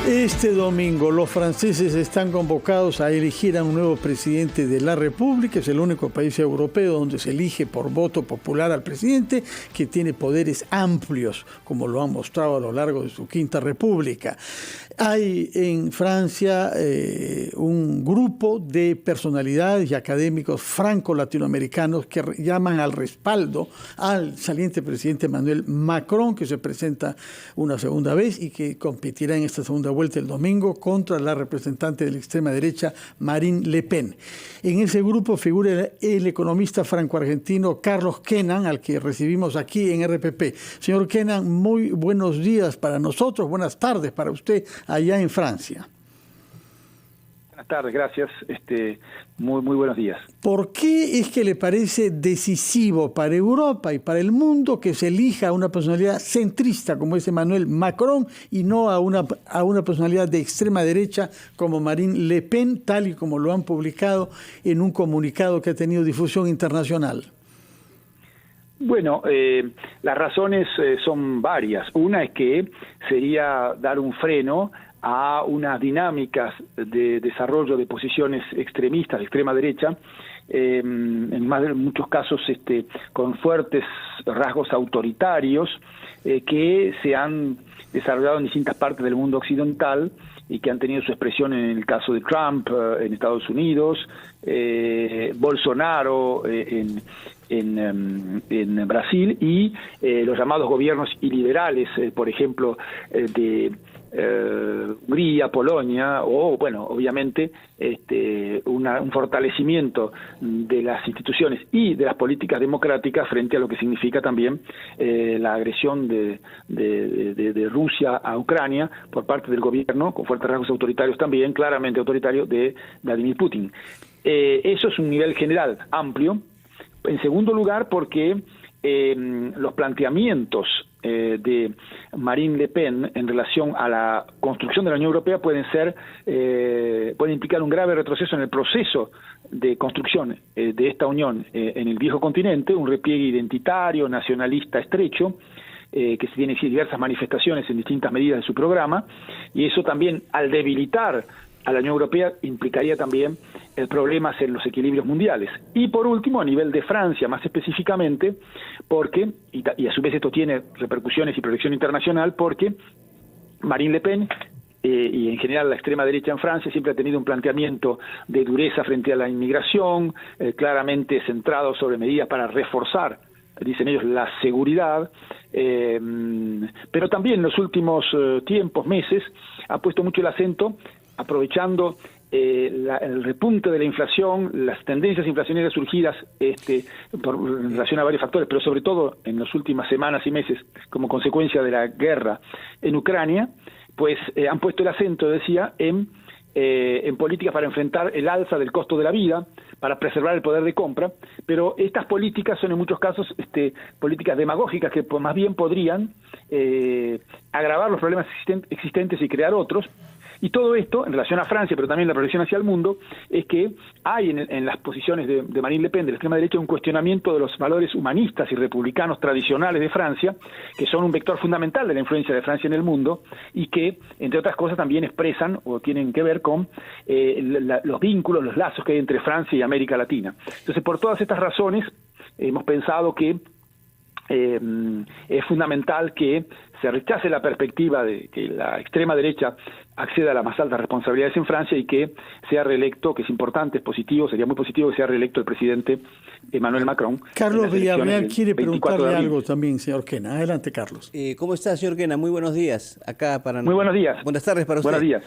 Este domingo los franceses están convocados a elegir a un nuevo presidente de la República. Es el único país europeo donde se elige por voto popular al presidente, que tiene poderes amplios, como lo han mostrado a lo largo de su Quinta República. Hay en Francia un grupo de personalidades y académicos franco-latinoamericanos que llaman al respaldo al saliente presidente Emmanuel Macron, que se presenta una segunda vez y que competirá en esta segunda vuelta el domingo contra la representante de la extrema derecha Marine Le Pen. En ese grupo figura el economista franco-argentino Carlos Kennan, al que recibimos aquí en RPP. Señor Kennan, muy buenos días para nosotros, buenas tardes para usted allá en Francia. Buenas tardes, gracias. Muy buenos días. ¿Por qué es que le parece decisivo para Europa y para el mundo que se elija a una personalidad centrista como es Emmanuel Macron y no a una personalidad de extrema derecha como Marine Le Pen, tal y como lo han publicado en un comunicado que ha tenido difusión internacional? Bueno, las razones son varias. Una es que sería dar un freno a unas dinámicas de desarrollo de posiciones extremistas, de extrema derecha, en muchos casos con fuertes rasgos autoritarios que se han desarrollado en distintas partes del mundo occidental y que han tenido su expresión en el caso de Trump en Estados Unidos, Bolsonaro en Brasil y los llamados gobiernos iliberales, por ejemplo, de Hungría, Polonia, o bueno, obviamente un fortalecimiento de las instituciones y de las políticas democráticas frente a lo que significa también la agresión de Rusia a Ucrania por parte del gobierno, con fuertes rasgos autoritarios también, claramente autoritario, de Vladimir Putin. Eso es un nivel general, amplio. En segundo lugar, porque los planteamientos de Marine Le Pen en relación a la construcción de la Unión Europea pueden implicar un grave retroceso en el proceso de construcción de esta Unión en el viejo continente, un repliegue identitario, nacionalista estrecho, que tiene diversas manifestaciones en distintas medidas de su programa, y eso también, al debilitar a la Unión Europea, implicaría también problemas en los equilibrios mundiales. Y por último, a nivel de Francia, más específicamente, porque, y a su vez esto tiene repercusiones y proyección internacional, porque Marine Le Pen y en general la extrema derecha en Francia siempre ha tenido un planteamiento de dureza frente a la inmigración, claramente centrado sobre medidas para reforzar, dicen ellos, la seguridad, pero también en los últimos tiempos, meses, ha puesto mucho el acento, aprovechando el repunte de la inflación, las tendencias inflacionarias surgidas en relación a varios factores, pero sobre todo en las últimas semanas y meses como consecuencia de la guerra en Ucrania, pues han puesto el acento, decía, en políticas para enfrentar el alza del costo de la vida, para preservar el poder de compra, pero estas políticas son en muchos casos políticas demagógicas que más bien podrían agravar los problemas existentes y crear otros. Y todo esto, en relación a Francia, pero también la proyección hacia el mundo, es que hay en las posiciones de Marine Le Pen, de la extrema derecha, un cuestionamiento de los valores humanistas y republicanos tradicionales de Francia, que son un vector fundamental de la influencia de Francia en el mundo, y que, entre otras cosas, también expresan o tienen que ver con los vínculos, los lazos que hay entre Francia y América Latina. Entonces, por todas estas razones, hemos pensado que es fundamental que se rechace la perspectiva de que la extrema derecha acceda a las más altas responsabilidades en Francia y que sea reelecto, que es importante, es positivo, sería muy positivo que sea reelecto el presidente Emmanuel Macron. Carlos Villarreal quiere preguntarle algo también, señor Kennan. Adelante, Carlos. ¿Cómo está, señor Kennan? Muy buenos días. Acá para Muy buenos días. Buenas tardes para usted. Buenos días.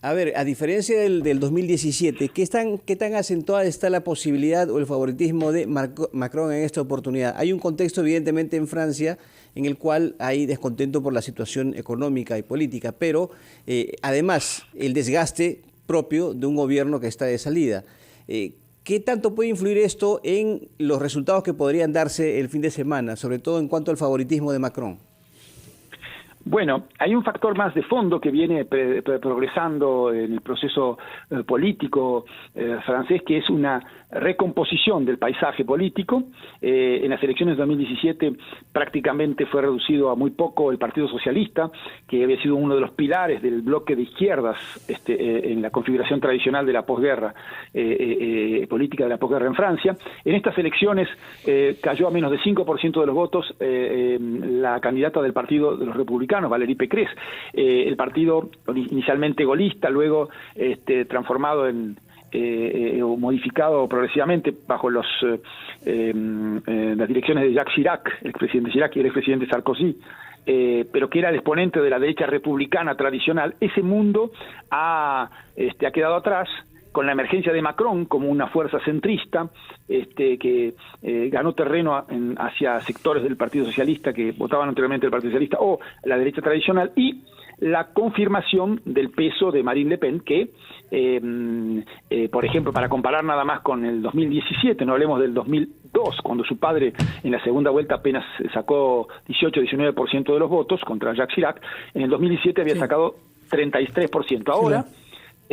A ver, a diferencia del 2017, ¿qué tan acentuada está la posibilidad o el favoritismo de Macron en esta oportunidad? Hay un contexto, evidentemente, en Francia en el cual hay descontento por la situación económica y política, pero además el desgaste propio de un gobierno que está de salida. ¿Qué tanto puede influir esto en los resultados que podrían darse el fin de semana, sobre todo en cuanto al favoritismo de Macron? Bueno, hay un factor más de fondo que viene progresando en el proceso político francés, que es una recomposición del paisaje político. En las elecciones de 2017 prácticamente fue reducido a muy poco el Partido Socialista, que había sido uno de los pilares del bloque de izquierdas en la configuración tradicional de la posguerra, política de la posguerra en Francia. En estas elecciones cayó a menos de 5% de los votos la candidata del Partido de los Republicanos, Valérie Pécresse, el partido inicialmente gaullista, luego transformado o modificado progresivamente bajo las direcciones de Jacques Chirac, el expresidente Chirac y el expresidente Sarkozy, pero que era el exponente de la derecha republicana tradicional. Ese mundo ha quedado atrás, con la emergencia de Macron como una fuerza centrista que ganó terreno hacia sectores del Partido Socialista que votaban anteriormente el Partido Socialista o la derecha tradicional, y la confirmación del peso de Marine Le Pen, que, por ejemplo, para comparar nada más con el 2017, no hablemos del 2002, cuando su padre en la segunda vuelta apenas sacó 18-19% de los votos contra Jacques Chirac, en el 2017 había sacado 33%. Ahora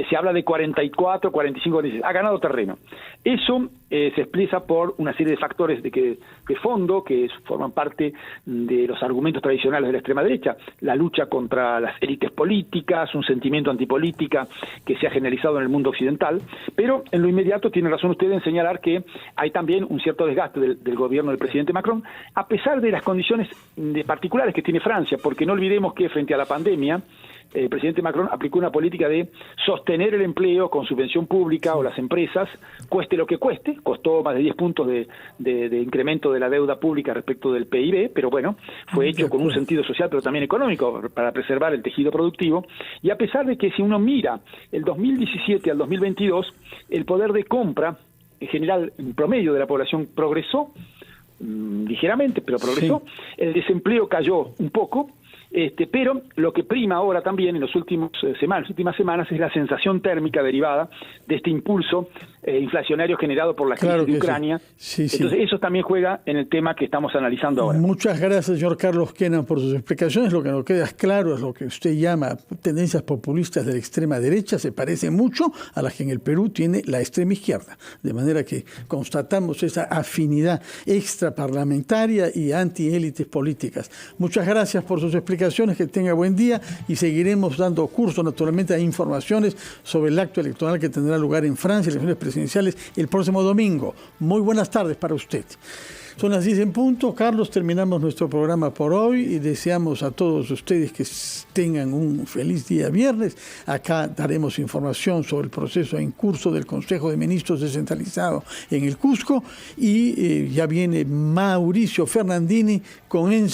se habla de 44, 45, 46. Ha ganado terreno. Eso se expresa por una serie de factores de fondo que forman parte de los argumentos tradicionales de la extrema derecha. La lucha contra las élites políticas, un sentimiento antipolítica que se ha generalizado en el mundo occidental, pero en lo inmediato tiene razón usted en señalar que hay también un cierto desgaste del gobierno del presidente Macron, a pesar de las condiciones particulares que tiene Francia, porque no olvidemos que frente a la pandemia, el presidente Macron aplicó una política de sostener el empleo con subvención pública o las empresas, cueste lo que cueste. Costó más de 10 puntos de incremento de la deuda pública respecto del PIB, pero bueno, fue hecho con un sentido social pero también económico para preservar el tejido productivo. Y a pesar de que si uno mira el 2017 al 2022, el poder de compra en general, en promedio de la población, progresó ligeramente, pero progresó. Sí. El desempleo cayó un poco. Pero lo que prima ahora también en las últimas semanas es la sensación térmica derivada de este impulso inflacionario generado por la crisis de Ucrania. Sí. Entonces eso también juega en el tema que estamos analizando ahora. Muchas gracias, señor Carlos Kennan, por sus explicaciones. Lo que nos queda claro es lo que usted llama tendencias populistas de la extrema derecha. Se parece mucho a las que en el Perú tiene la extrema izquierda. De manera que constatamos esa afinidad extraparlamentaria y antiélites políticas. Muchas gracias por sus explicaciones. Que tenga buen día y seguiremos dando curso naturalmente a informaciones sobre el acto electoral que tendrá lugar en Francia, elecciones presidenciales el próximo domingo. Muy buenas tardes para usted. Son las 10 en punto. Carlos, terminamos nuestro programa por hoy y deseamos a todos ustedes que tengan un feliz día viernes. Acá daremos información sobre el proceso en curso del Consejo de Ministros descentralizado en el Cusco y ya viene Mauricio Fernandini con